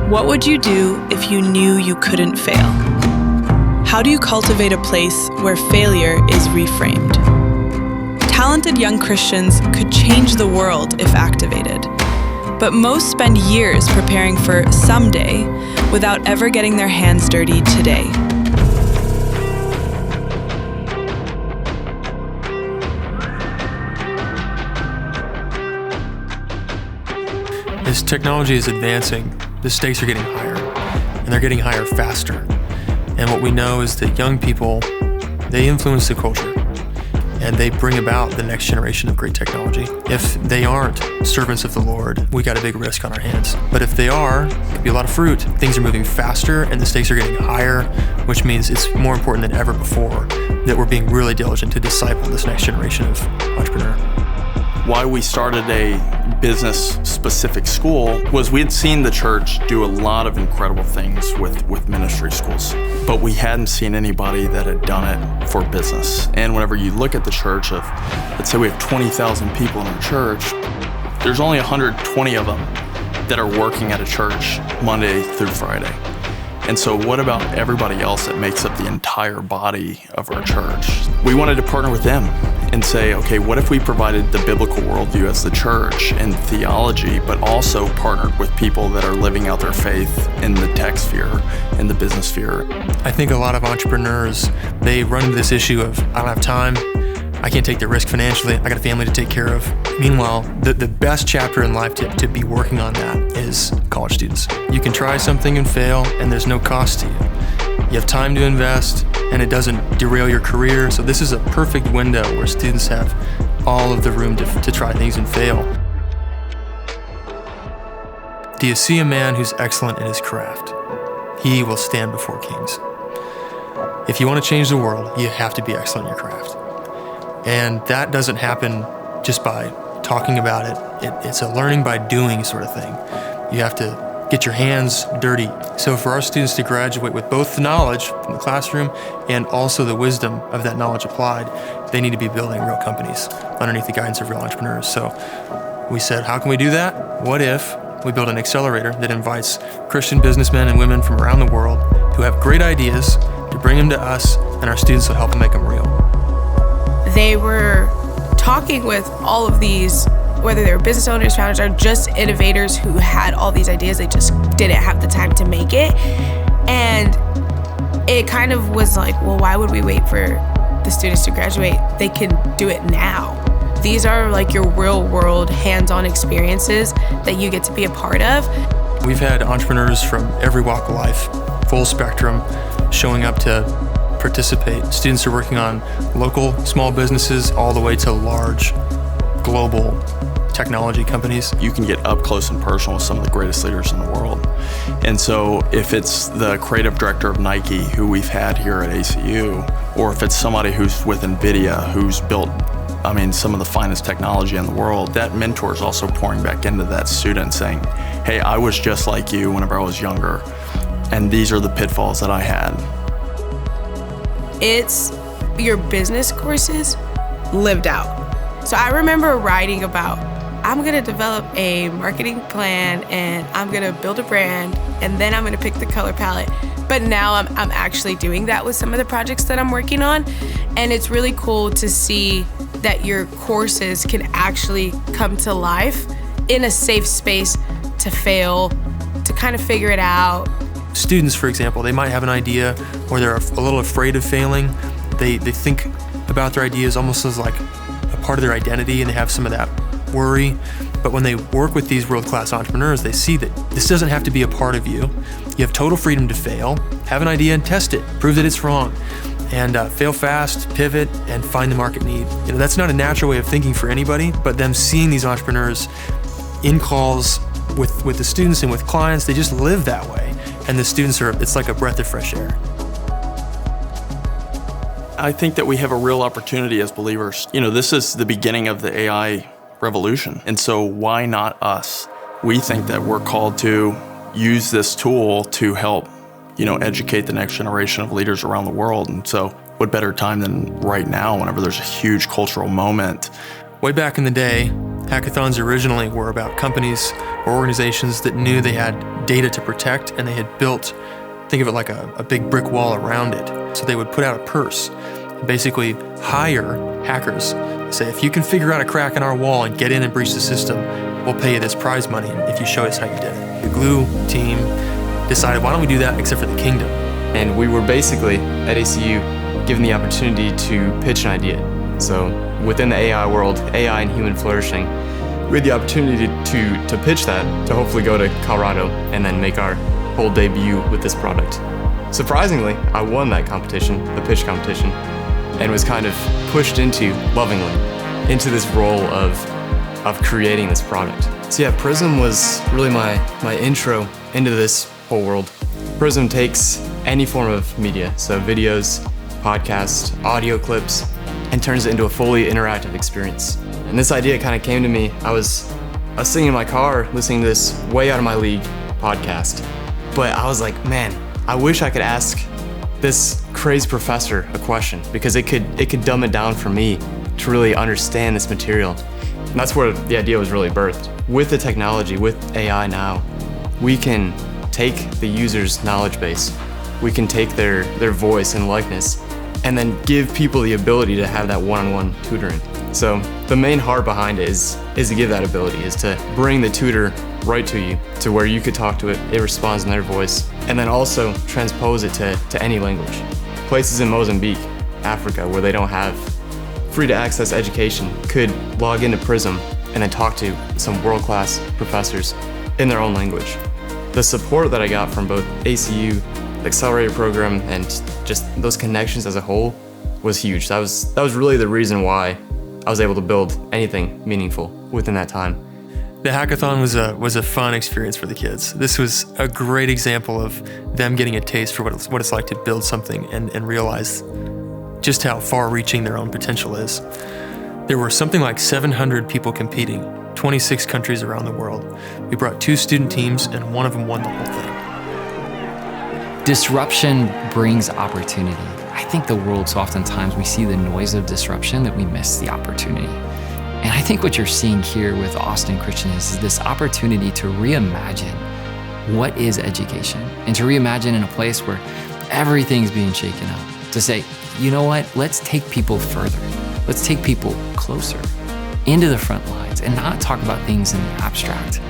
What would you do if you knew you couldn't fail? How do you cultivate a place where failure is reframed? Talented young Christians could change the world if activated, but most spend years preparing for someday without ever getting their hands dirty today. As technology is advancing, the stakes are getting higher, and they're getting higher faster. And what we know is that young people, they influence the culture, and they bring about the next generation of great technology. If they aren't servants of the Lord, we got a big risk on our hands. But if they are, it could be a lot of fruit. Things are moving faster, and the stakes are getting higher, which means it's more important than ever before that we're being really diligent to disciple this next generation of entrepreneur. Why we started a business-specific school was we had seen the church do a lot of incredible things with ministry schools, but we hadn't seen anybody that had done it for business. And whenever you look at the church of, let's say we have 20,000 people in our church, there's only 120 of them that are working at a church Monday through Friday. And so what about everybody else that makes up the entire body of our church? We wanted to partner with them and say, okay, what if we provided the biblical worldview as the church and theology, but also partnered with people that are living out their faith in the tech sphere, in the business sphere? I think a lot of entrepreneurs, they run into this issue of, I don't have time, I can't take the risk financially, I got a family to take care of. Meanwhile, the best chapter in life to be working on that is college students. You can try something and fail, and there's no cost to you. You have time to invest, and it doesn't derail your career. So this is a perfect window where students have all of the room to try things and fail. Do you see a man who's excellent in his craft? He will stand before kings. If you want to change the world, you have to be excellent in your craft. And that doesn't happen just by talking about it. It's a learning by doing sort of thing. You have to get your hands dirty. So for our students to graduate with both the knowledge from the classroom and also the wisdom of that knowledge applied, they need to be building real companies underneath the guidance of real entrepreneurs. So we said, how can we do that? What if we build an accelerator that invites Christian businessmen and women from around the world who have great ideas to bring them to us, and our students will help them make them real. They were talking with all of these, whether they were business owners, founders, or just innovators who had all these ideas, they just didn't have the time to make it. And it kind of was like, well, why would we wait for the students to graduate? They can do it now. These are like your real world hands-on experiences that you get to be a part of. We've had entrepreneurs from every walk of life, full spectrum, showing up to participate. Students are working on local small businesses all the way to large global technology companies. You can get up close and personal with some of the greatest leaders in the world. And so if it's the creative director of Nike who we've had here at ACU, or if it's somebody who's with NVIDIA who's built, some of the finest technology in the world, that mentor is also pouring back into that student saying, hey, I was just like you whenever I was younger, and these are the pitfalls that I had. It's your business courses lived out. So I remember writing about, I'm gonna develop a marketing plan and I'm gonna build a brand and then I'm gonna pick the color palette. But now I'm actually doing that with some of the projects that I'm working on. And it's really cool to see that your courses can actually come to life in a safe space to fail, to kind of figure it out. Students, for example, they might have an idea or they're a little afraid of failing. They think about their ideas almost as like a part of their identity, and they have some of that worry. But when they work with these world-class entrepreneurs, they see that this doesn't have to be a part of you. You have total freedom to fail, have an idea and test it, prove that it's wrong, and fail fast, pivot, and find the market need. That's not a natural way of thinking for anybody, but them seeing these entrepreneurs in calls with the students and with clients, they just live that way. And the students it's like a breath of fresh air. I think that we have a real opportunity as believers. This is the beginning of the AI revolution. And so why not us? We think that we're called to use this tool to help, educate the next generation of leaders around the world. And so what better time than right now, whenever there's a huge cultural moment Way back in the day, hackathons originally were about companies or organizations that knew they had data to protect, and they had built, think of it like a big brick wall around it. So they would put out a purse, basically hire hackers, say, if you can figure out a crack in our wall and get in and breach the system, we'll pay you this prize money if you show us how you did it. The Glue team decided, why don't we do that except for the kingdom? And we were basically, at ACU, given the opportunity to pitch an idea. So within the AI world, AI and human flourishing, we had the opportunity to pitch that, to hopefully go to Colorado and then make our whole debut with this product. Surprisingly, I won that competition, the pitch competition, and was kind of pushed lovingly into this role of creating this product. So yeah, Prism was really my intro into this whole world. Prism takes any form of media, so videos, podcasts, audio clips, and turns it into a fully interactive experience. And this idea kind of came to me. I was sitting in my car listening to this way out of my league podcast, but I was like, man, I wish I could ask this crazy professor a question, because it could dumb it down for me to really understand this material. And that's where the idea was really birthed. With the technology, with AI now, we can take the user's knowledge base, we can take their voice and likeness, and then give people the ability to have that one-on-one tutoring. So the main heart behind it is to give that ability, is to bring the tutor right to you, to where you could talk to it, it responds in their voice, and then also transpose it to any language. Places in Mozambique, Africa, where they don't have free to access education could log into Prism and then talk to some world-class professors in their own language. The support that I got from both ACU, the accelerator program, and just those connections as a whole was huge. That was really the reason why I was able to build anything meaningful within that time. The hackathon was a fun experience for the kids. This was a great example of them getting a taste for what it's like to build something and realize just how far-reaching their own potential is. There were something like 700 people competing, 26 countries around the world. We brought 2 student teams, and one of them won the whole thing. Disruption brings opportunity. I think the world, so oftentimes we see the noise of disruption that we miss the opportunity. And I think what you're seeing here with Austin Christian is this opportunity to reimagine what is education, and to reimagine in a place where everything's being shaken up. To say, you know what, let's take people further. Let's take people closer into the front lines and not talk about things in the abstract,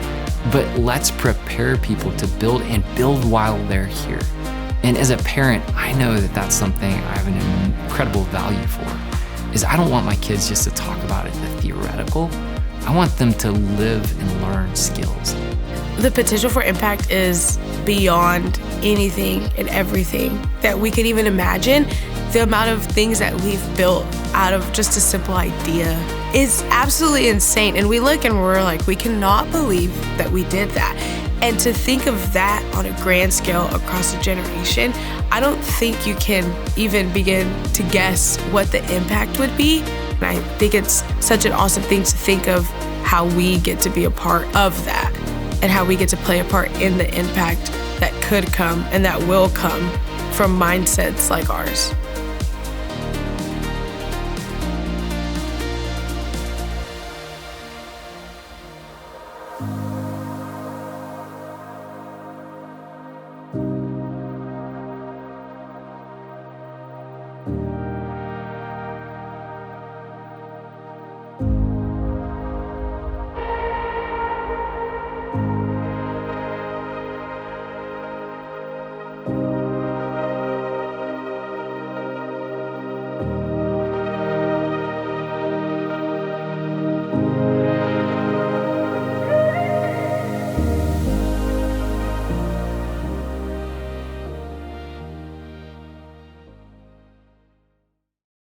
but let's prepare people to build and build while they're here. And as a parent, I know that that's something I have an incredible value for, is I don't want my kids just to talk about it, the theoretical. I want them to live and learn skills. The potential for impact is beyond anything and everything that we could even imagine. The amount of things that we've built out of just a simple idea is absolutely insane. And we look and we're like, we cannot believe that we did that. And to think of that on a grand scale across a generation, I don't think you can even begin to guess what the impact would be. And I think it's such an awesome thing to think of how we get to be a part of that, and how we get to play a part in the impact that could come and that will come from mindsets like ours.